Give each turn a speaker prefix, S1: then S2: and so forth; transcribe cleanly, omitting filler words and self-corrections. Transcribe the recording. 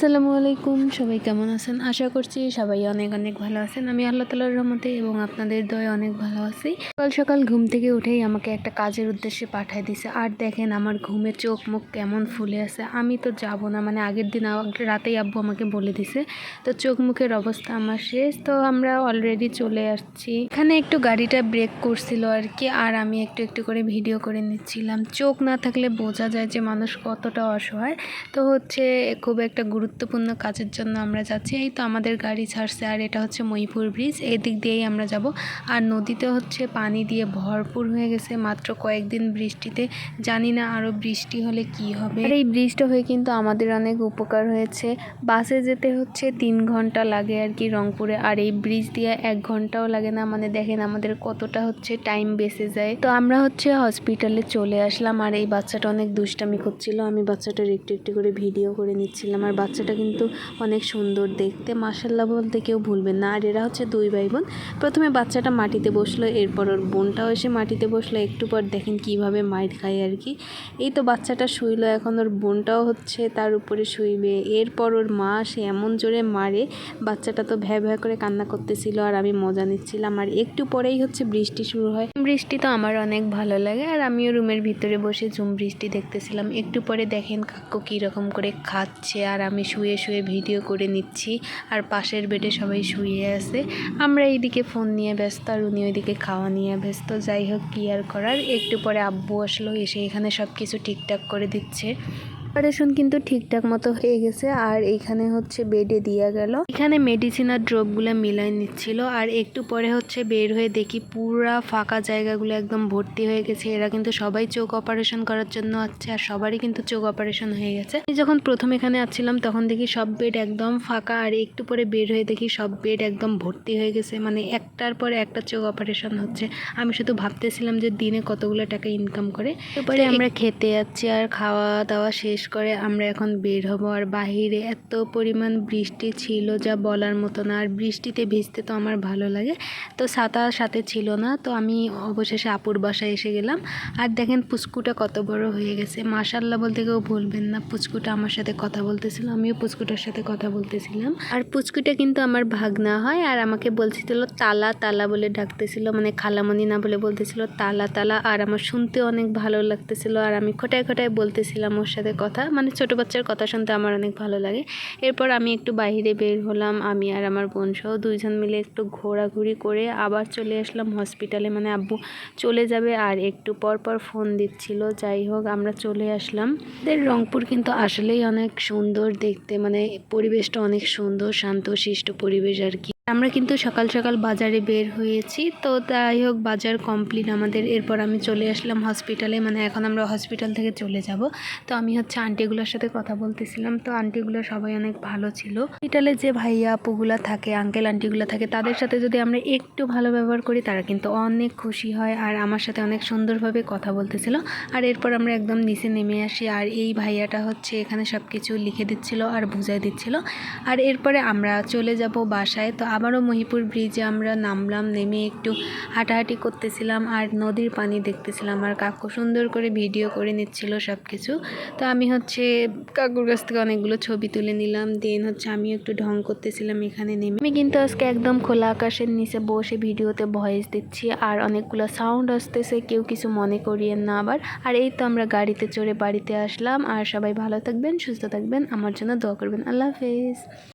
S1: আসসালামু আলাইকুম। সবাই কেমন আছেন? আশা করছি সবাই অনেক অনেক ভালো আছেন। আমি আল্লাহ তাআলার রহমতে এবং আপনাদের দয়ায় অনেক ভালো আছি। সকাল সকাল ঘুম থেকে উঠেই আমাকে একটা কাজের উদ্দেশ্যে পাঠিয়ে দিছে। আর দেখেন আমার ঘুমে চোখ মুখ কেমন ফুলে আছে। আমি তো যাব না, মানে আগের দিন রাতেই আব্বু আমাকে বলে দিছে। তো চোখ মুখের অবস্থা আমার শেষ। তো আমরা অলরেডি চলে আসছি। এখানে একটু গাড়িটা ব্রেক করছিল আর কি, আর আমি একটু একটু করে ভিডিও করে নিচ্ছিলাম। চোখ না থাকলে বোঝা যায় যে মানুষ কতটা অসহায়। তো হচ্ছে খুব একটা গুরুত্বপূর্ণ কাজের জন্য আমরা যাচ্ছি। এই তো আমাদের গাড়ি ছাড়ছে, আর এটা হচ্ছে মহিপুর ব্রিজ। এই দিক দিয়েই আমরা যাব। আর নদীতে হচ্ছে পানি দিয়ে ভরপুর হয়ে গেছে মাত্র কয়েকদিন বৃষ্টিতে। জানি না আরও বৃষ্টি হলে কি হবে। আর এই ব্রিজটা হয়ে কিন্তু আমাদের অনেক উপকার হয়েছে। বাসে যেতে হচ্ছে 3 ঘন্টা লাগে আর কি রংপুরে, আর এই ব্রিজ দিয়ে 1 ঘন্টাও লাগে না। মানে দেখেন আমাদের কতটা হচ্ছে টাইম বেঁচে যায়। তো আমরা হচ্ছে হসপিটালে চলে আসলাম। আর এই বাচ্চাটা অনেক দুষ্টামি করছিল। আমি বাচ্চাটার একটু একটু করে ভিডিও করে নিচ্ছিলাম। আর বাচ্চাটা কিন্তু অনেক সুন্দর দেখতে, মাশাআল্লাহ বলতে কেউ ভুলবেন না। আর এরা হচ্ছে 2 ভাই বোন। প্রথমে বাচ্চাটা মাটিতে বসলো, এরপর ওর বোনটাও এসে মাটিতে বসলো। একটু পর দেখেন কিভাবে মাইর খায় আর কি। এই তো বাচ্চাটা শুইলো, এখন ওর বোনটাও হচ্ছে তার উপরে শুইবে। এরপর ওর মা সে এমন জোরে মারে, বাচ্চাটা তো ভ্যা ভ্যা করে কান্না করতেছিল আর আমি মজা নিচ্ছিলাম। আর একটু পরেই হচ্ছে বৃষ্টি শুরু হয়। বৃষ্টি তো আমার অনেক ভালো লাগে, আর আমিও রুমের ভিতরে বসে ঝুম বৃষ্টি দেখতেছিলাম। একটু পরে দেখেন কাকু কীরকম করে খাচ্ছে, আর আমি শুয়ে শুয়ে ভিডিও করে নিচ্ছি। আর পাশের বেডে সবাই শুয়ে আছে, আমরা এইদিকে ফোন নিয়ে ব্যস্ত, আর উনি ওইদিকে খাওয়া নিয়ে ব্যস্ত। যাই হোক, কি আর করার। একটু পরে আব্বু আসলো, এসে এখানে সব কিছু ঠিকঠাক করে দিচ্ছে। অপারেশন কিন্তু ঠিকঠাক মতো হয়ে গেছে। আর এইখানে হচ্ছে বেডে দিয়া গেল। এখানে মেডিসিন আর ড্রপগুলো মিলাই নিচ্ছিল। আর একটু পরে হচ্ছে বের হয়ে দেখি পুরা ফাঁকা জায়গাগুলো একদম ভর্তি হয়ে গেছে। এরা কিন্তু সবাই চোখ অপারেশন করার জন্য আসছে, আর সবারই কিন্তু চোখ অপারেশন হয়ে গেছে। আমি যখন প্রথম এখানে আসছিলাম তখন দেখি সব বেড একদম ফাঁকা, আর একটু পরে বের হয়ে দেখি সব বেড একদম ভর্তি হয়ে গেছে। মানে একটার পরে একটা চোখ অপারেশন হচ্ছে। আমি শুধু ভাবতেছিলাম যে দিনে কতগুলো টাকা ইনকাম করে। এরপরে আমরা খেতে যাচ্ছি, আর খাওয়া দাওয়া শেষ করে আমরা এখন বের হব। আর বাহিরে এত পরিমাণ বৃষ্টি ছিল যা বলার মতো না। আর বৃষ্টিতে ভিজতে তো আমার ভালো লাগে, তো ছাতা সাথে ছিল না। তো আমি অবশেষে আপুর বাসায় এসে গেলাম। আর দেখেন পুচকুটা কত বড় হয়ে গেছে, মাশাআল্লাহ বলতে কেউ ভুলবেন না। পুচকুটা আমার সাথে কথা বলতেছিল, আমিও পুচকুটার সাথে কথা বলতেছিলাম। আর পুচকুটা কিন্তু আমার ভাগনা হয়, আর আমাকে বলছিল তালা তালা বলে ডাকতেছিল, মানে খালামণি না বলে বলতেছিল তালা তালা। আর আমার শুনতে অনেক ভালো লাগতেছিল, আর আমি খোটায় খোটায় বলতেছিলাম ওর সাথে কথা। মানে ছোট বাচ্চার কথা শুনতে আমার অনেক ভালো লাগে। এরপর আমি একটু বাইরে বের হলাম, আমি আর আমার বোন সহ 2 জন মিলে একটু ঘোরাঘুরি করে আবার চলে আসলাম হসপিটালে। মানে আব্বু চলে যাবে আর একটু পর পর ফোন দিচ্ছিল। যাই হোক, আমরা চলে আসলাম। রংপুর কিন্তু আসলেই অনেক সুন্দর দেখতে, মানে পরিবেশটা অনেক সুন্দর, শান্ত শিষ্ট পরিবেশ আর কি। আমরা কিন্তু সকাল সকাল বাজারে বের হয়েছি। তো যাই হোক, বাজার কমপ্লিট আমাদের। এরপর আমি চলে আসলাম হসপিটালে, মানে এখন আমরা হসপিটাল থেকে চলে যাব। তো আমি হচ্ছে আন্টিগুলোর সাথে কথা বলতেছিলাম। তো আন্টিগুলো সবাই অনেক ভালো ছিল। হসপিটালে যে ভাইয়া আপুগুলা থাকে, আঙ্কেল আন্টিগুলো থাকে, তাদের সাথে যদি আমরা একটু ভালো ব্যবহার করি তারা কিন্তু অনেক খুশি হয়। আর আমার সাথে অনেক সুন্দরভাবে কথা বলতেছিল। আর এরপর আমরা একদম নিচে নেমে আসি, আর এই ভাইয়াটা হচ্ছে এখানে সব কিছু লিখে দিচ্ছিল আর বুঝাই দিচ্ছিল। আর এরপরে আমরা চলে যাব বাসায়। তো আবারও মহিপুর ব্রিজে আমরা নামলাম, নেমে একটু হাঁটাহাঁটি করতেছিলাম আর নদীর পানি দেখতেছিলাম। আর কাকু সুন্দর করে ভিডিও করে নিচ্ছিল সব কিছু। তো আমি হচ্ছে কাকুর কাছ থেকে অনেকগুলো ছবি তুলে নিলাম। দেন হচ্ছে আমি একটু ঢং করতেছিলাম এখানে নেমে। আমি কিন্তু আজকে একদম খোলা আকাশের নিচে বসে ভিডিওতে ভয়েস দিচ্ছি, আর অনেকগুলো সাউন্ড আসতেছে, কেউ কিছু মনে করিয়েন না আবার। আর এই তো আমরা গাড়িতে চড়ে বাড়িতে আসলাম। আর সবাই ভালো থাকবেন, সুস্থ থাকবেন, আমার জন্য দোয়া করবেন। আল্লাহ হাফেজ।